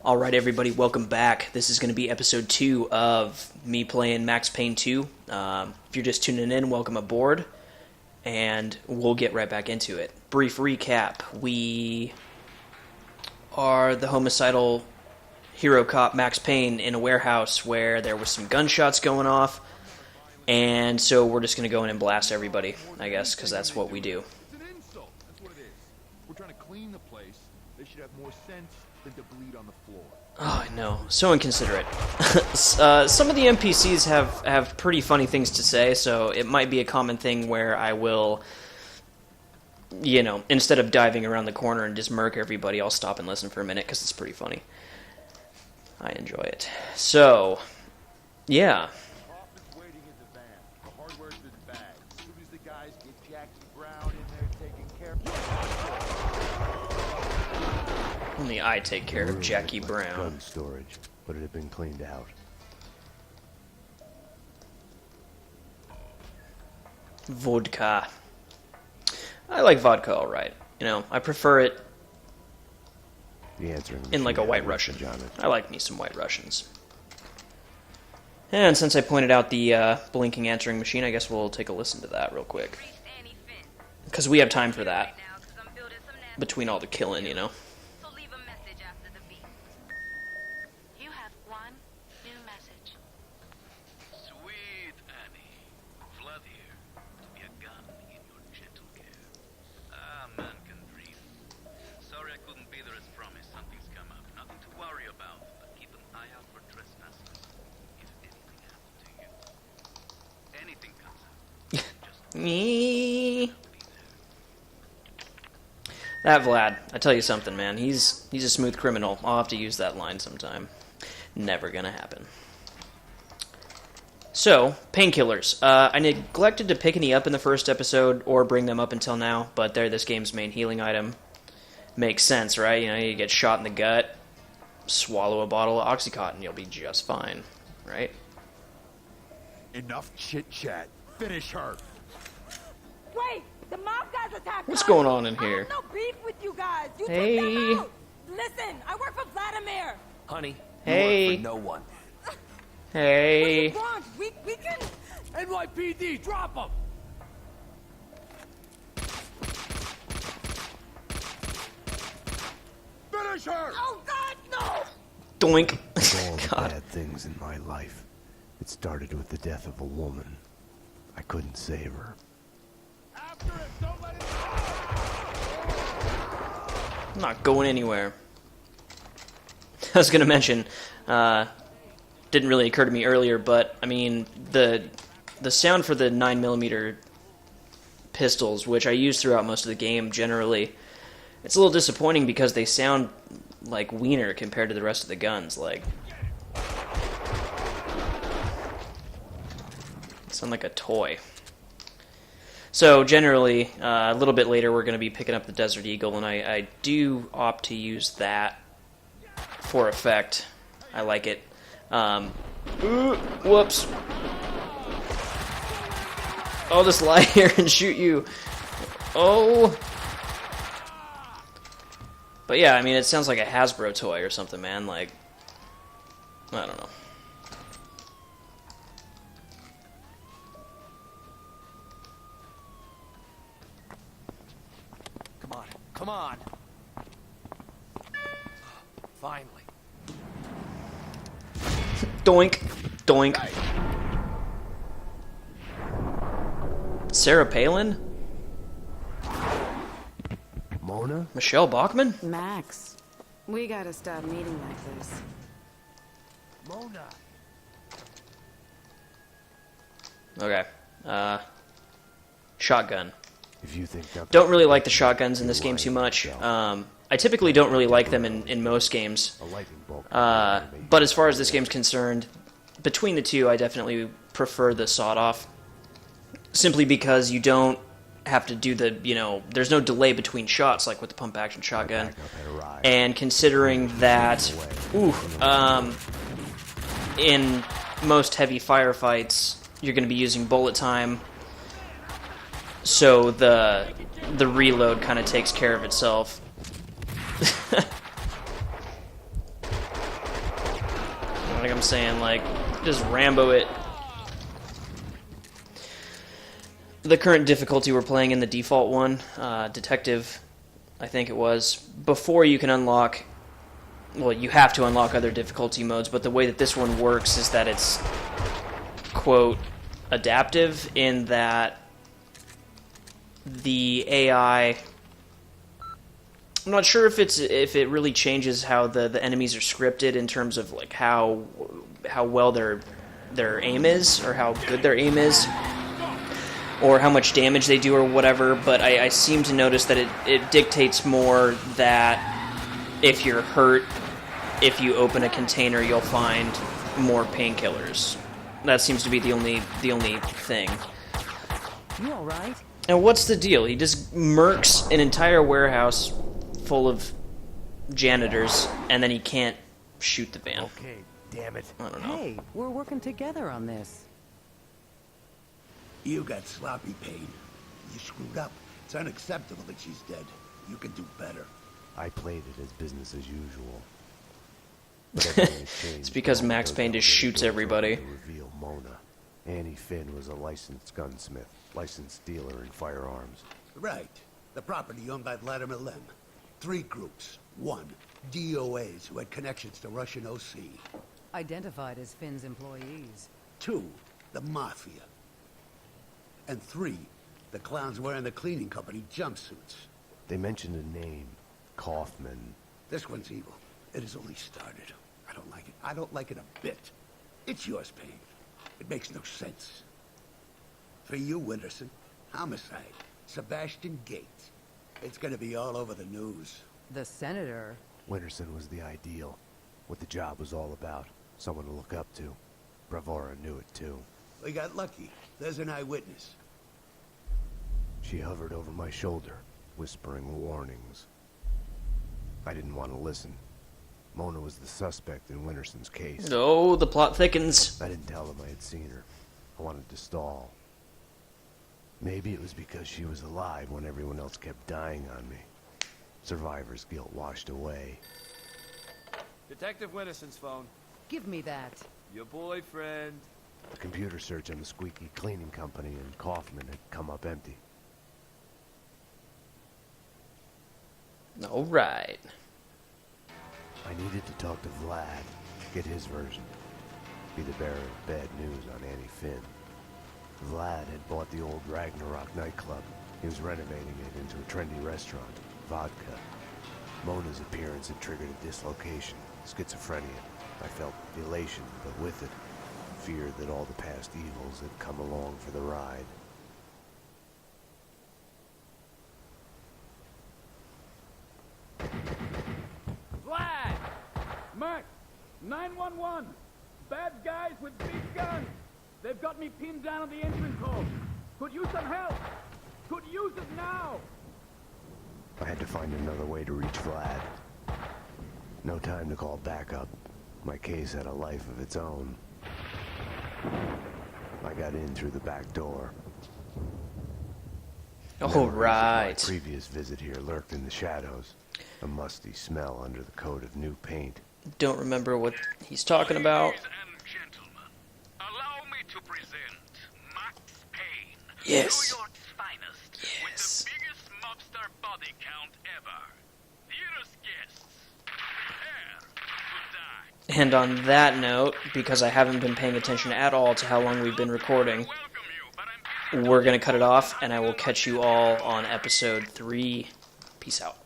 Alright everybody, welcome back. This is going to be episode 2 of me playing Max Payne 2. If you're just tuning in, welcome aboard. And we'll get right back into it. Brief recap. We are the homicidal hero cop Max Payne in a warehouse where there was some gunshots going off. And so we're just going to go in and blast everybody, I guess, because that's what we do. It's an insult. That's what it is. We're trying to clean the place. They should have more sense than to bleed on the floor. Oh, I know. So inconsiderate. Some of the NPCs have pretty funny things to say, so it might be a common thing where I will, you know, instead of diving around the corner and just murk everybody, I'll stop and listen for a minute, because it's pretty funny. I enjoy it. So, yeah. Only I take care of Jackie Brown. Gun storage, but it had been cleaned out. Vodka. I like vodka, all right. You know, I prefer it The answering in like a machine White had Russian. John it. I like me some White Russians. And since I pointed out the blinking answering machine, I guess we'll take a listen to that real quick. Because we have time for that. Between all the killing, you know. That Vlad, I tell you something, man. He's a smooth criminal. I'll have to use that line sometime. Never gonna happen. So, painkillers. I neglected to pick any up in the first episode or bring them up until now, but they're this game's main healing item. Makes sense, right? You know, you get shot in the gut, swallow a bottle of Oxycontin, you'll be just fine, right? Enough chit-chat. Finish her. Wait! The mob guys attacked What's us. going on in here? I have no beef with you guys. You Hey. took them out. Listen, I work for Vladimir. Honey, Hey. you work for no one. Hey. What do you want? We can... NYPD, drop him! Finish her! Oh, God, no! Doink. All the God. bad things in my life. It started with the death of a woman. I couldn't save her. After him! Don't let it go! I'm not going anywhere. I was going to mention, didn't really occur to me earlier, but, I mean, the sound for the 9mm pistols, which I use throughout most of the game generally, it's a little disappointing because they sound like wiener compared to the rest of the guns. Like, they sound like a toy. So generally, a little bit later, we're going to be picking up the Desert Eagle, and I do opt to use that for effect. I like it. Whoops. I'll just lie here and shoot you. Oh. But yeah, I mean, it sounds like a Hasbro toy or something, man. Like, I don't know. Come on. Finally. Doink. Doink. Sarah Palin? Mona? Michelle Bachmann? Max, we gotta stop meeting like this. Mona! Okay. Shotgun. If you think that Don't really like the shotguns in this game too much. I typically don't really like them in most games. a lightning bolt. But as far as this game's concerned, between the two, I definitely prefer the sawed-off. Simply because you don't have to do the, you know, there's no delay between shots like with the pump-action shotgun. And considering that, in most heavy firefights, you're going to be using bullet time, so the reload kind of takes care of itself. Like I'm saying, like, just Rambo it. The current difficulty we're playing in the default one, Detective, I think it was, before you can unlock, well, you have to unlock other difficulty modes, but the way that this one works is that it's, quote, adaptive, in that the AI, I'm not sure if it really changes how the enemies are scripted in terms of like how well their aim is, or how good their aim is, or how much damage they do or whatever, but I seem to notice that it dictates more that if you're hurt, if you open a container, you'll find more painkillers. That seems to be the only thing. You all right? And what's the deal? He just murks an entire warehouse full of janitors, and then he can't shoot the van. Okay, damn it. I don't know. Hey, we're working together on this. You got sloppy, Payne. You screwed up. It's unacceptable that she's dead. You can do better. I played it as business as usual. But everything has changed. It's because when Max those Payne just shoots everybody. to reveal Mona. Annie Finn was a licensed gunsmith, licensed dealer in firearms. Right. The property owned by Vladimir Lem. 3 groups. 1, DOAs who had connections to Russian OC. Identified as Finn's employees. 2, the Mafia. And 3, the clowns wearing the cleaning company jumpsuits. They mentioned a name, Kaufman. This one's evil. It has only started. I don't like it. I don't like it a bit. It's yours, Payne. It makes no sense. For you, Winterson, homicide. Sebastian Gates. It's gonna be all over the news. The senator. Winterson was the ideal. What the job was all about. Someone to look up to. Bravura knew it too. We got lucky. There's an eyewitness. She hovered over my shoulder, whispering warnings. I didn't want to listen. Mona was the suspect in Winterson's case. Oh, the plot thickens. I didn't tell them I had seen her. I wanted to stall. Maybe it was because she was alive when everyone else kept dying on me. Survivor's guilt washed away. Detective Winterson's phone. Give me that. Your boyfriend. The computer search on the Squeaky Cleaning Company and Kaufman had come up empty. All right. I needed to talk to Vlad, get his version. Be the bearer of bad news on Annie Finn. Vlad had bought the old Ragnarok nightclub. He was renovating it into a trendy restaurant, Vodka. Mona's appearance had triggered a dislocation, schizophrenia. I felt elation, but with it, fear that all the past evils had come along for the ride. Vlad! Max! 911! Bad guys with big guns! They've got me pinned down on the entrance hall! Could use some help! Could use it now! I had to find another way to reach Vlad. No time to call backup. My case had a life of its own. I got in through the back door. All Memories of right. My previous visit here lurked in the shadows. A musty smell under the coat of new paint. Don't remember what he's talking about. Ladies and gentlemen, allow me to present Max Payne, Yes. New York's finest, Yes. with the biggest mobster body count ever. Dearest guests, prepare to die. And on that note, because I haven't been paying attention at all to how long we've been recording, Welcome you, but I'm busy. we're going to cut it off, and I will catch you all on episode 3. Peace out.